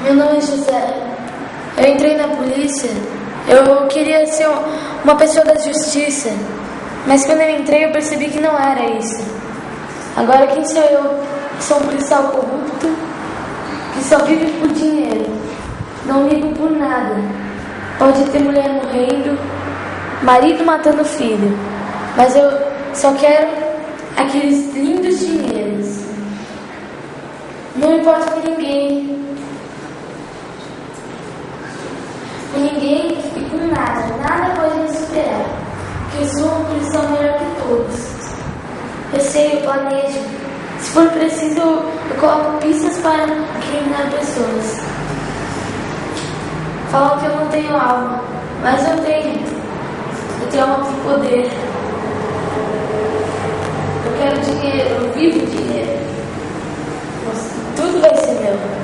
Meu nome é José. Eu entrei na polícia. Eu queria ser uma pessoa da justiça. Mas quando eu entrei eu percebi que não era isso. Agora quem sou eu? Sou um policial corrupto que só vive por dinheiro. Não ligo por nada. Pode ter mulher morrendo, marido matando filho. Mas eu só quero aqueles lindos dinheiros. Não importa com ninguém. Com ninguém e com nada. Nada pode me superar. Porque eu sou um policial melhor que todos. Eu sei, eu planejo. Se for preciso, eu coloco pistas para incriminar pessoas. Falam que eu não tenho alma, mas eu tenho. Eu tenho alma com poder. Eu quero dinheiro, eu vivo dinheiro. Tudo vai ser meu.